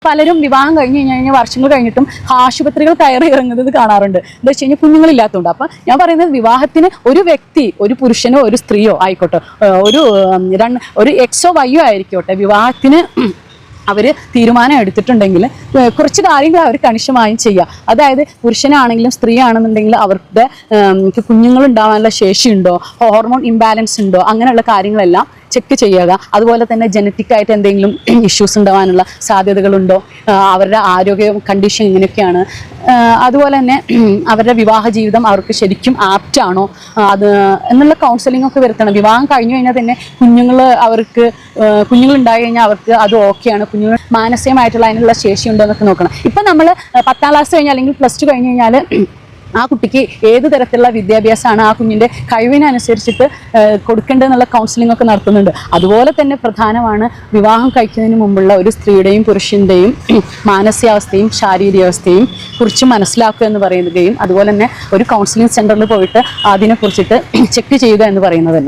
പലരും വിവാഹം കഴിഞ്ഞ് കഴിഞ്ഞാൽ വർഷങ്ങൾ കഴിഞ്ഞിട്ടും ആശുപത്രികൾ കയറി ഇറങ്ങുന്നത് കാണാറുണ്ട്. എന്താ വെച്ച് കഴിഞ്ഞാൽ കുഞ്ഞുങ്ങളില്ലാത്തതുകൊണ്ട്. അപ്പം ഞാൻ പറയുന്നത് വിവാഹത്തിന് ഒരു വ്യക്തി, ഒരു പുരുഷനോ ഒരു സ്ത്രീയോ ആയിക്കോട്ടെ, ഒരു എക്സോ വൈയോ ആയിരിക്കോട്ടെ, വിവാഹത്തിന് അവർ തീരുമാനം എടുത്തിട്ടുണ്ടെങ്കിൽ കുറച്ച് കാര്യങ്ങൾ അവർ കണിശമായും ചെയ്യുക. അതായത് പുരുഷനാണെങ്കിലും സ്ത്രീ ആണെന്നുണ്ടെങ്കിൽ അവരുടെ കുഞ്ഞുങ്ങൾ ഉണ്ടാവാനുള്ള ശേഷിയുണ്ടോ, ഹോർമോൺ ഇംബാലൻസ് ഉണ്ടോ, അങ്ങനെയുള്ള കാര്യങ്ങളെല്ലാം ചെക്ക് ചെയ്യുക. അതുപോലെ തന്നെ ജനറ്റിക് ആയിട്ട് എന്തെങ്കിലും ഇഷ്യൂസ് ഉണ്ടാവാനുള്ള സാധ്യതകളുണ്ടോ, അവരുടെ ആരോഗ്യ കണ്ടീഷൻ എങ്ങനെയൊക്കെയാണ്, അതുപോലെ തന്നെ അവരുടെ വിവാഹ ജീവിതം അവർക്ക് ശരിക്കും ആപ്റ്റാണോ അത് എന്നുള്ള കൗൺസിലിംഗ് ഒക്കെ വരുത്തണം. വിവാഹം കഴിഞ്ഞു കഴിഞ്ഞാൽ തന്നെ കുഞ്ഞുങ്ങൾ ഉണ്ടായി കഴിഞ്ഞാൽ അവർക്ക് അത് ഓക്കെയാണ്, കുഞ്ഞുങ്ങൾ മാനസികമായിട്ടുള്ള അതിനുള്ള ശേഷി ഉണ്ടോ എന്നൊക്കെ നോക്കണം. ഇപ്പം നമ്മൾ 10ാം ക്ലാസ് കഴിഞ്ഞാൽ അല്ലെങ്കിൽ +2 കഴിഞ്ഞ് കഴിഞ്ഞാൽ ആ കുട്ടിക്ക് ഏത് തരത്തിലുള്ള വിദ്യാഭ്യാസമാണ് ആ കുഞ്ഞിൻ്റെ കഴിവിനനുസരിച്ചിട്ട് കൊടുക്കേണ്ടതെന്നുള്ള കൗൺസിലിംഗ് ഒക്കെ നടത്തുന്നുണ്ട്. അതുപോലെ തന്നെ പ്രധാനമാണ് വിവാഹം കഴിക്കുന്നതിന് മുമ്പുള്ള ഒരു സ്ത്രീയുടെയും പുരുഷൻ്റെയും മാനസികാവസ്ഥയും ശാരീരികാവസ്ഥയും കുറിച്ച് മനസ്സിലാക്കുക എന്ന് പറയുകയും അതുപോലെ തന്നെ ഒരു കൗൺസിലിംഗ് സെൻ്ററിൽ പോയിട്ട് അതിനെക്കുറിച്ചിട്ട് ചെക്ക് ചെയ്യുക എന്ന് പറയുന്നതല്ല.